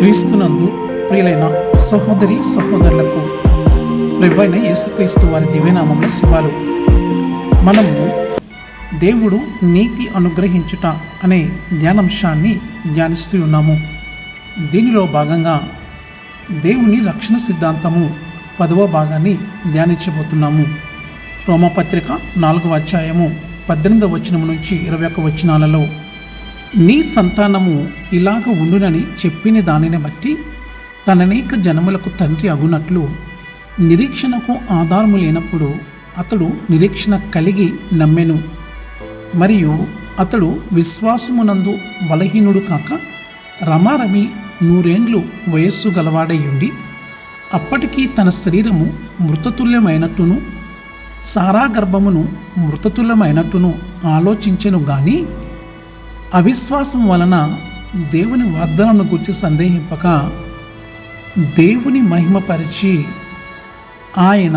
క్రీస్తునందు ప్రియులైన సహోదరి సహోదరులకు ప్రభువైన యేసుక్రీస్తు వారి దివ్యనామంలో శుభాలు. మనము దేవుడు నీతి అనుగ్రహించుట అనే ధ్యానాంశాన్ని ధ్యానిస్తూ ఉన్నాము. దీనిలో భాగంగా దేవుని రక్షణ సిద్ధాంతము 10వ భాగాన్ని ధ్యానించబోతున్నాము. రోమపత్రిక 4వ అధ్యాయము 18వ వచనం నుంచి 21 వచనాలలో నీ సంతానము ఇలాగ ఉండునని చెప్పిన దానిని బట్టి తననేక జనములకు తండ్రి అగునట్లు నిరీక్షణకు ఆధారము లేనప్పుడు అతడు నిరీక్షణ కలిగి నమ్మెను. మరియు అతడు విశ్వాసమునందు బలహీనుడు కాక రమారమి 100 ఏండ్లు వయస్సు గలవాడై ఉండి అప్పటికీ తన శరీరము మృతతుల్యమైనట్టును సారా గర్భమును మృతతుల్యమైనట్టును ఆలోచించెను గాని అవిశ్వాసం వలన దేవుని వాగ్దానం గురించి సందేహింపక దేవుని మహిమపరిచి ఆయన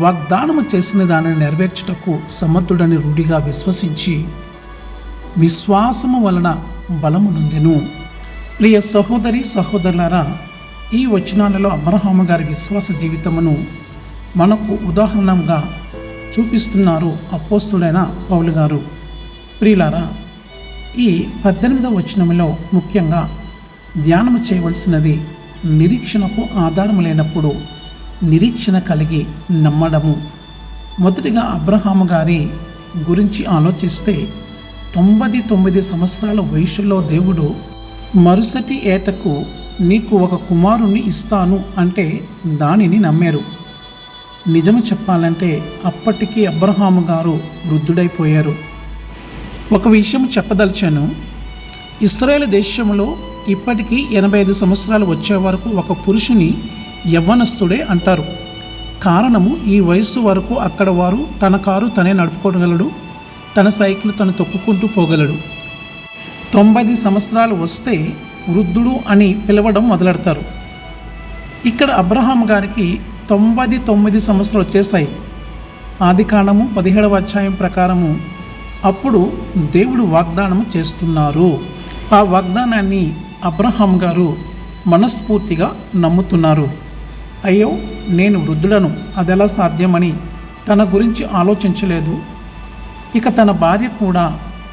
వాగ్దానము చేసిన దానిని నెరవేర్చుటకు సమర్థుడని రూఢిగా విశ్వసించి విశ్వాసము వలన బలము నొందెను. ప్రియ సహోదరి సహోదరులారా, ఈ వచనాలలో అబ్రహాము గారి విశ్వాస జీవితమును మనకు ఉదాహరణగా చూపిస్తున్నారు అపోస్తుడైన పౌలు గారు. ప్రియులారా, ఈ 18వ వచనంలో ముఖ్యంగా ధ్యానము చేయవలసినది నిరీక్షణకు ఆధారం లేనప్పుడు నిరీక్షణ కలిగి నమ్మడము. మొదటిగా అబ్రహాము గారి గురించి ఆలోచిస్తే 99 సంవత్సరాల వయసులో దేవుడు మరుసటి ఏటకు నీకు ఒక కుమారుణ్ణి ఇస్తాను అంటే దానిని నమ్మారు. నిజము చెప్పాలంటే అప్పటికి అబ్రహాము గారు వృద్ధుడైపోయారు. ఒక విషయం చెప్పదలిచాను. ఇశ్రాయేలు దేశంలో ఇప్పటికీ 85 సంవత్సరాలు వచ్చే వరకు ఒక పురుషుని యవ్వనస్తుడే అంటారు. కారణము ఈ వయస్సు వరకు అక్కడ వారు తన కారు తనే నడుపుకోగలడు, తన సైకిల్ తను తొక్కుకుంటూ పోగలడు. 90 సంవత్సరాలు వస్తే వృద్ధుడు అని పిలవడం మొదలెడతారు. ఇక్కడ అబ్రహాం గారికి 99 సంవత్సరాలు వచ్చేసాయి. ఆదికాండము 17వ అధ్యాయం ప్రకారము అప్పుడు దేవుడు వాగ్దానము చేస్తున్నారు. ఆ వాగ్దానాన్ని అబ్రహాం గారు మనస్ఫూర్తిగా నమ్ముతున్నారు. అయ్యో, నేను వృద్ధుడను, అదెలా సాధ్యమని తన గురించి ఆలోచించలేదు. ఇక తన భార్య కూడా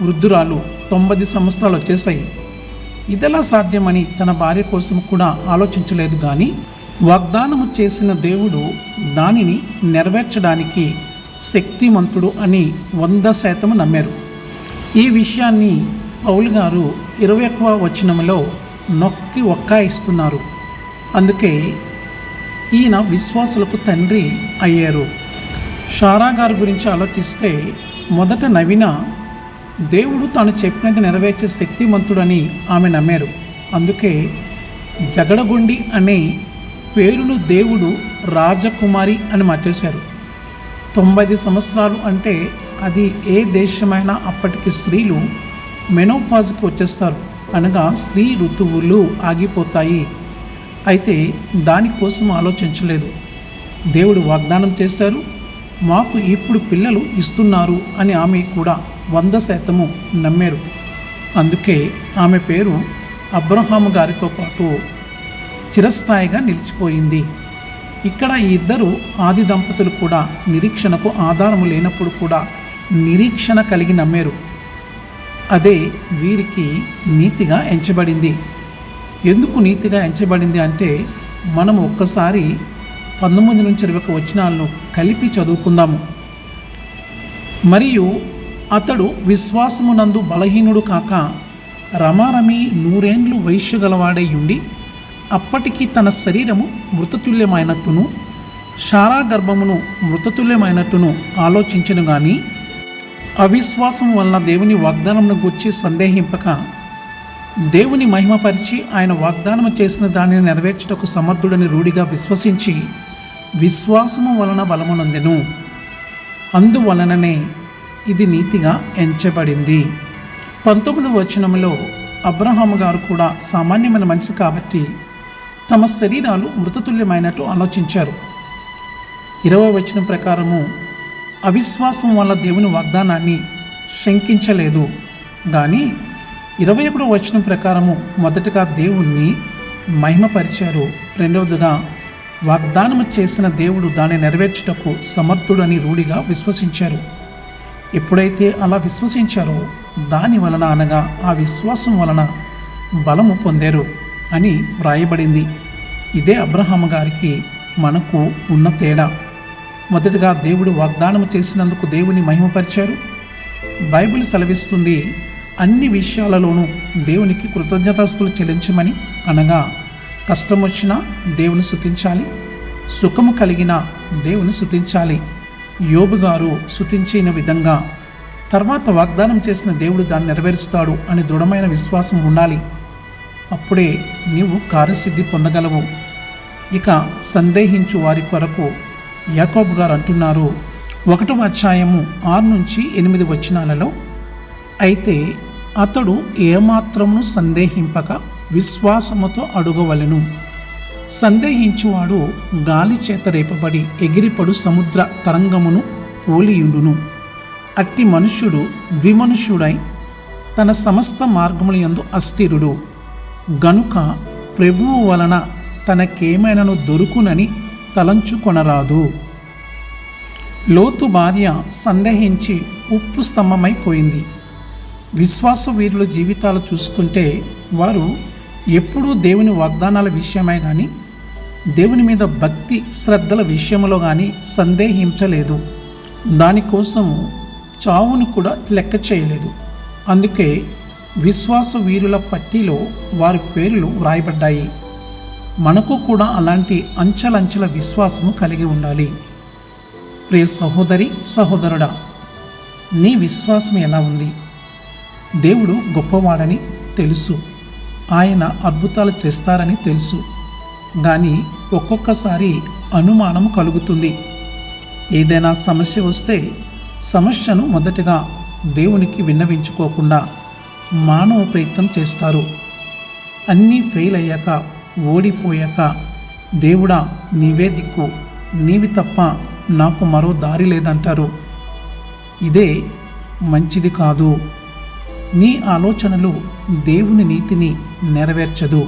వృద్ధురాలు, 90 సంవత్సరాలు వచ్చేసాయి, ఇదెలా సాధ్యమని తన భార్య కోసం కూడా ఆలోచించలేదు. కానీ వాగ్దానము చేసిన దేవుడు దానిని నెరవేర్చడానికి శక్తిమంతుడు అని 100% నమ్మారు. ఈ విషయాన్ని పౌలు గారు 21వ వచనంలో నొక్కి ఒక్కాయిస్తున్నారు. అందుకే ఈయన విశ్వాసులకు తండ్రి అయ్యారు. షారా గారి గురించి ఆలోచిస్తే మొదట నవీన దేవుడు తాను చెప్పినది నెరవేర్చే శక్తిమంతుడని ఆమె నమ్మారు. అందుకే జగడగొండి అనే పేరును దేవుడు రాజకుమారి అని మార్చేశారు. 90 సంవత్సరాలు అంటే అది ఏ దేశమైనా అప్పటికి స్త్రీలు మెనోపాజ్కి వచ్చేస్తారు, అనగా స్త్రీ ఋతువులు ఆగిపోతాయి. అయితే దానికోసం ఆలోచించలేదు. దేవుడు వాగ్దానం చేశారు, మాకు ఇప్పుడు పిల్లలు ఇస్తున్నారు అని ఆమె కూడా 100% నమ్మారు. అందుకే ఆమె పేరు అబ్రహాము గారితో పాటు చిరస్థాయిగా నిలిచిపోయింది. ఇక్కడ ఈ ఇద్దరు ఆది దంపతులు కూడా నిరీక్షణకు ఆధారము లేనప్పుడు కూడా నిరీక్షణ కలిగి నమ్మారు. అదే వీరికి నీతిగా ఎంచబడింది. ఎందుకు నీతిగా ఎంచబడింది అంటే మనం ఒక్కసారి 19 నుంచి 21 వచనాలను కలిపి చదువుకుందాము. మరియు అతడు విశ్వాసమునందు బలహీనుడు కాక రమారమి 100 ఏండ్లు వయస్సు గలవాడై ఉండి అప్పటికి తన శరీరము మృతతుల్యమైనట్టును సారా గర్భమును మృతతుల్యమైనట్టును ఆలోచించను గాని అవిశ్వాసం వలన దేవుని వాగ్దానమును గూర్చి సందేహింపక దేవుని మహిమపరిచి ఆయన వాగ్దానము చేసిన దానిని నెరవేర్చుటకు సమర్థుడని రూఢిగా విశ్వసించి విశ్వాసము వలన బలము నొందెను. అందువలననే ఇది నీతిగా ఎంచబడింది. 19వ వచనంలో అబ్రహాము గారు కూడా సామాన్యమైన మనిషి కాబట్టి తమ శరీరాలు మృతతుల్యమైనట్టు ఆలోచించారు. 20వ వచనం ప్రకారము అవిశ్వాసం వల్ల దేవుని వాగ్దానాన్ని శంకించలేదు. కానీ 21వ వచనం ప్రకారము మొదటగా దేవుణ్ణి మహిమపరిచారు. రెండవదిగా, వాగ్దానము చేసిన దేవుడు దాన్ని నెరవేర్చుటకు సమర్థుడని రూఢిగా విశ్వసించారు. ఎప్పుడైతే అలా విశ్వసించారో దాని వలన, అనగా ఆ విశ్వాసం వలన బలము పొందారు అని వ్రాయబడింది. ఇదే అబ్రహాము గారికి మనకు ఉన్న తేడా. మొదటిగా, దేవుడు వాగ్దానం చేసినందుకు దేవుని మహిమపరిచారు. బైబిల్ సెలవిస్తుంది, అన్ని విషయాలలోనూ దేవునికి కృతజ్ఞతాస్తులు చెల్లించమని. అనగా కష్టం వచ్చినా దేవుని స్తుతించాలి, సుఖము కలిగిన దేవుని స్తుతించాలి. యోబు గారు స్తుతించిన విధంగా తర్వాత వాగ్దానం చేసిన దేవుడు దాన్ని నెరవేరుస్తాడు అని దృఢమైన విశ్వాసం ఉండాలి. అప్పుడే నీవు కార్యసిద్ధి పొందగలవు. ఇక సందేహించు వారి కొరకు యాకోబు గారు అంటున్నారు, 1వ అధ్యాయము 6-8 వచనాలలో, అయితే అతడు ఏమాత్రమును సందేహింపక విశ్వాసముతో అడుగవలెను. సందేహించువాడు గాలి చేత రేపబడి ఎగిరిపడు సముద్ర తరంగమును పోలియుండును. అట్టి మనుష్యుడు ద్విమనుష్యుడై తన సమస్త మార్గముల యందు అస్థిరుడు. గనుక ప్రభువు వలన తనకేమైనను దొరుకునని తలంచుకొనరాదు. లోతు భార్య సందేహించి ఉప్పు స్తంభమైపోయింది. విశ్వాస వీరుల జీవితాలు చూసుకుంటే వారు ఎప్పుడూ దేవుని వాగ్దానాల విషయమై కానీ, దేవుని మీద భక్తి శ్రద్ధల విషయంలో కానీ సందేహించలేదు. దానికోసము చావును కూడా లెక్క చేయలేదు. అందుకే విశ్వాస వీరుల పట్టిలో వారి పేర్లు వ్రాయబడ్డాయి. మనకు కూడా అలాంటి అంచెలంచెల విశ్వాసము కలిగి ఉండాలి. ప్రియ సహోదరి, సహోదరుడా, నీ విశ్వాసం ఎలా ఉంది? దేవుడు గొప్పవాడని తెలుసు, ఆయన అద్భుతాలు చేస్తారని తెలుసు. కానీ ఒక్కొక్కసారి అనుమానం కలుగుతుంది. ఏదైనా సమస్య వస్తే సమస్యను మొదటగా దేవునికి విన్నవించుకోకుండా మానవ ప్రయత్నం చేస్తారు. అన్నీ ఫెయిల్ అయ్యాక, ఓడిపోయాక, దేవుడా నీవే దిక్కు, నీవి తప్ప నాకు మరో దారి లేదంటారు. ఇదే మంచిది కాదు. నీ ఆలోచనలు దేవుని నీతిని నెరవేర్చదు.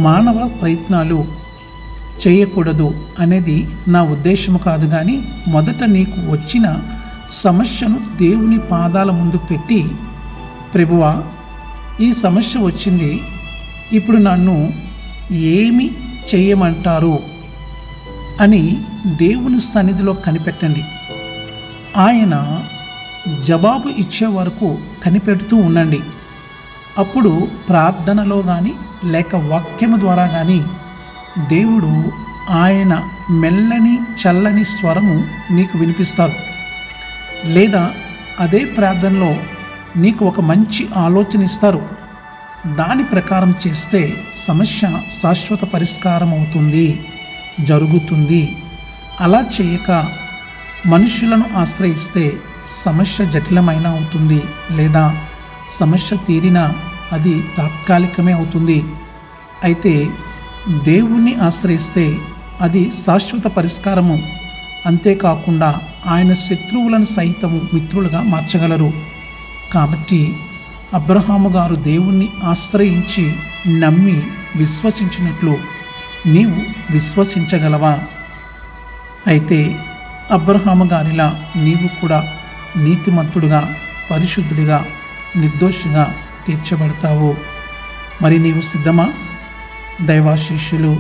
మానవ ప్రయత్నాలు చేయకూడదు అనేది నా ఉద్దేశము కాదు. కానీ మొదట నీకు వచ్చిన సమస్యను దేవుని పాదాల ముందు పెట్టి, ప్రభువా ఈ సమస్య వచ్చింది, ఇప్పుడు నన్ను ఏమి చేయమంటారు అని దేవుని సన్నిధిలో కనిపెట్టండి. ఆయన జవాబు ఇచ్చే వరకు కనిపెడుతూ ఉండండి. అప్పుడు ప్రార్థనలో కానీ లేక వాక్యము ద్వారా కానీ దేవుడు ఆయన మెల్లని చల్లని స్వరము నీకు వినిపిస్తారు. లేదా అదే ప్రార్థనలో నీకు ఒక మంచి ఆలోచన ఇస్తారు. దాని ప్రకారం చేస్తే సమస్య శాశ్వత పరిష్కారం అవుతుంది, జరుగుతుంది. అలా చేయక మనుషులను ఆశ్రయిస్తే సమస్య జటిలమైన అవుతుంది, లేదా సమస్య తీరినా అది తాత్కాలికమే అవుతుంది. అయితే దేవుణ్ణి ఆశ్రయిస్తే అది శాశ్వత పరిష్కారము. అంతేకాకుండా ఆయన శత్రువులను సైతము మిత్రులుగా మార్చగలరు. కాబట్టి అబ్రహాము గారు దేవుణ్ణి ఆశ్రయించి నమ్మి విశ్వసించినట్లు నీవు విశ్వసించగలవా? అయితే అబ్రహాము గారిలా నీవు కూడా నీతిమంతుడుగా, పరిశుద్ధుడిగా, నిర్దోషిగా తీర్చబడతావు. మరి నీవు సిద్ధమా? దైవాశీస్సులు